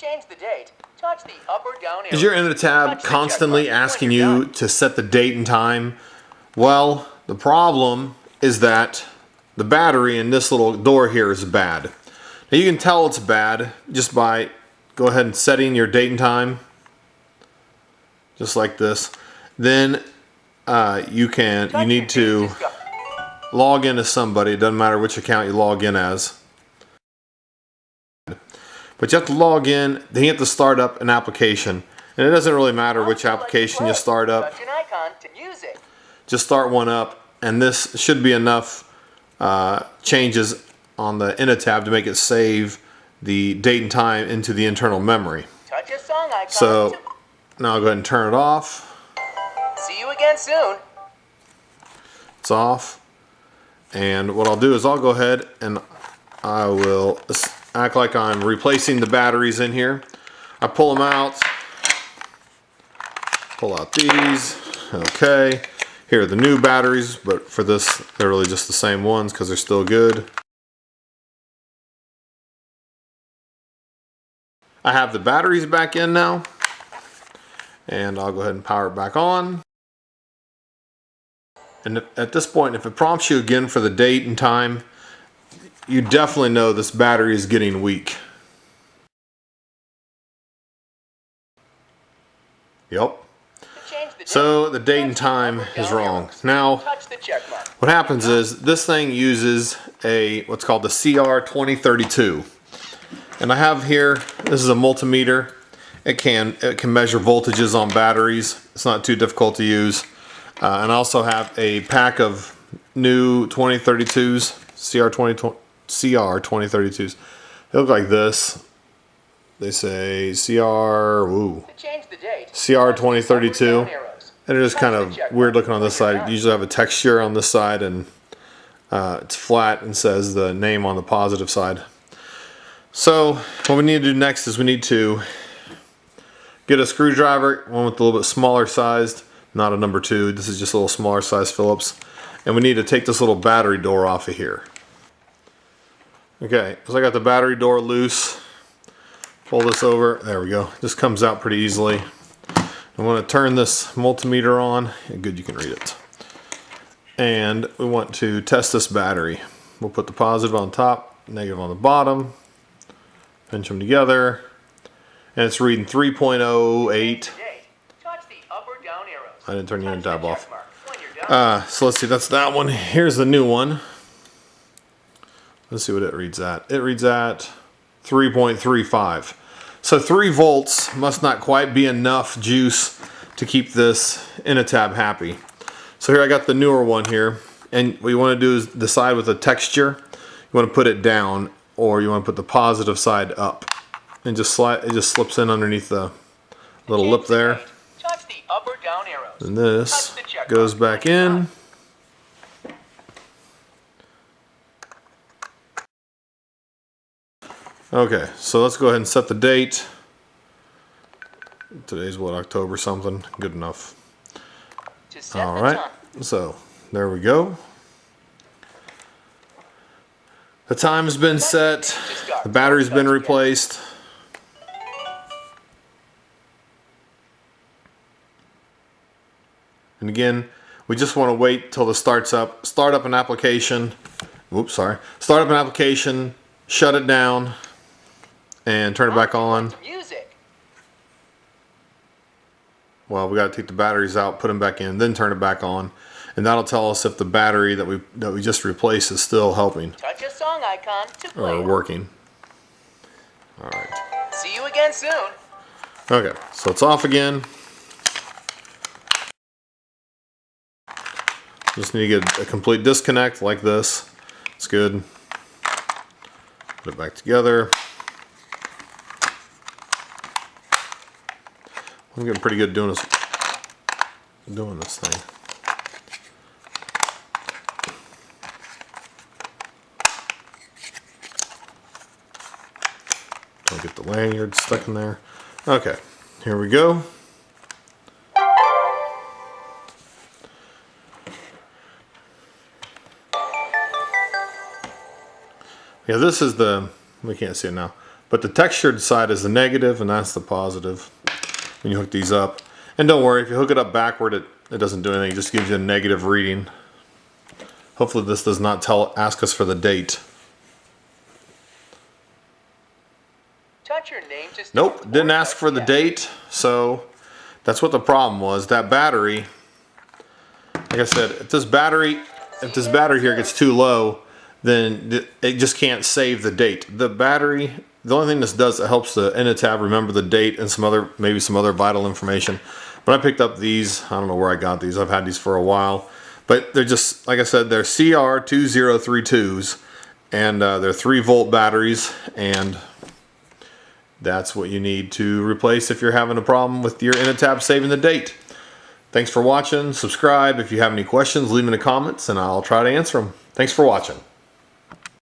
change the date, touch the up or down arrow. Is your Innotab constantly asking you to set the date and time? Well, the problem is that the battery in this little door here is bad. Now you can tell it's bad just by go ahead and setting your date and time, just like this. Then you need to log in as somebody. It doesn't matter which account you log in as. But you have to log in, then you have to start up an application. And it doesn't really matter which application you start up. Just start one up, and this should be enough changes on the Innotab to make it save the date and time into the internal memory. So now I'll go ahead and turn it off. See you again soon. It's off. And what I'll do is I'll go ahead and I will act like I'm replacing the batteries in here. I pull them out. Pull out these. Okay. Here are the new batteries, but for this, they're really just the same ones because they're still good. I have the batteries back in now. And I'll go ahead and power it back on. And at this point, if it prompts you again for the date and time, you definitely know this battery is getting weak. Yep. So the date and time is wrong. Now, what happens is this thing uses what's called the CR2032. And I have here, this is a multimeter. It can measure voltages on batteries. It's not too difficult to use. And I also have a pack of new 2032s, CR2032s. They look like this. They say CR2032. And they're just kind of weird looking on this side. You usually have a texture on this side, and it's flat and says the name on the positive side. So what we need to do next is we need to get a screwdriver, one with a little bit smaller sized, not a number 2. This is just a little smaller size Phillips. And we need to take this little battery door off of here. Okay, so I got the battery door loose. Pull this over. There we go. This comes out pretty easily. I'm going to turn this multimeter on. Good, you can read it. And we want to test this battery. We'll put the positive on top, negative on the bottom. Pinch them together. And it's reading 3.08. I didn't turn the Untitled off. So let's see, that's that one. Here's the new one. Let's see what it reads at. It reads at 3.35. So 3 volts must not quite be enough juice to keep this Innotab happy. So here I got the newer one here. And what you want to do is decide with the texture. You want to put it down, or you want to put the positive side up. And just slide, it just slips in underneath the little lip there. And this goes back in. Okay, so let's go ahead and set the date. Today's what, October something? Good enough. Alright, so there we go. The time has been set. The battery's been replaced. And again, we just want to wait till this starts up. Start up an application. Oops, sorry. Start up an application, shut it down, and turn it back on. Well, we got to take the batteries out, put them back in, then turn it back on, and that'll tell us if the battery that we just replaced is still helping. Touch a song icon to play. Or working. All right. See you again soon. Okay, so it's off again. Just need to get a complete disconnect like this. It's good. Put it back together. I'm getting pretty good at doing this thing. I'll get the lanyard stuck in there. Okay, here we go. Yeah, this is we can't see it now, But the textured side is the negative, and that's the positive when you hook these up. And don't worry, if you hook it up backward, it doesn't do anything. It just gives you a negative reading. Hopefully this does not ask us for the date. Touch your name to start Nope, didn't or ask touch for the yes. date. So that's what the problem was. That battery, like I said, if this battery here gets too low, then it just can't save the date. The battery, the only thing this does, it helps the Innotab remember the date and maybe some other vital information. But I picked up these. I don't know where I got these. I've had these for a while. But they're just, like I said, they're CR2032s. And they're 3-volt batteries. And that's what you need to replace if you're having a problem with your Innotab saving the date. Thanks for watching. Subscribe. If you have any questions, leave them in the comments and I'll try to answer them. Thanks for watching.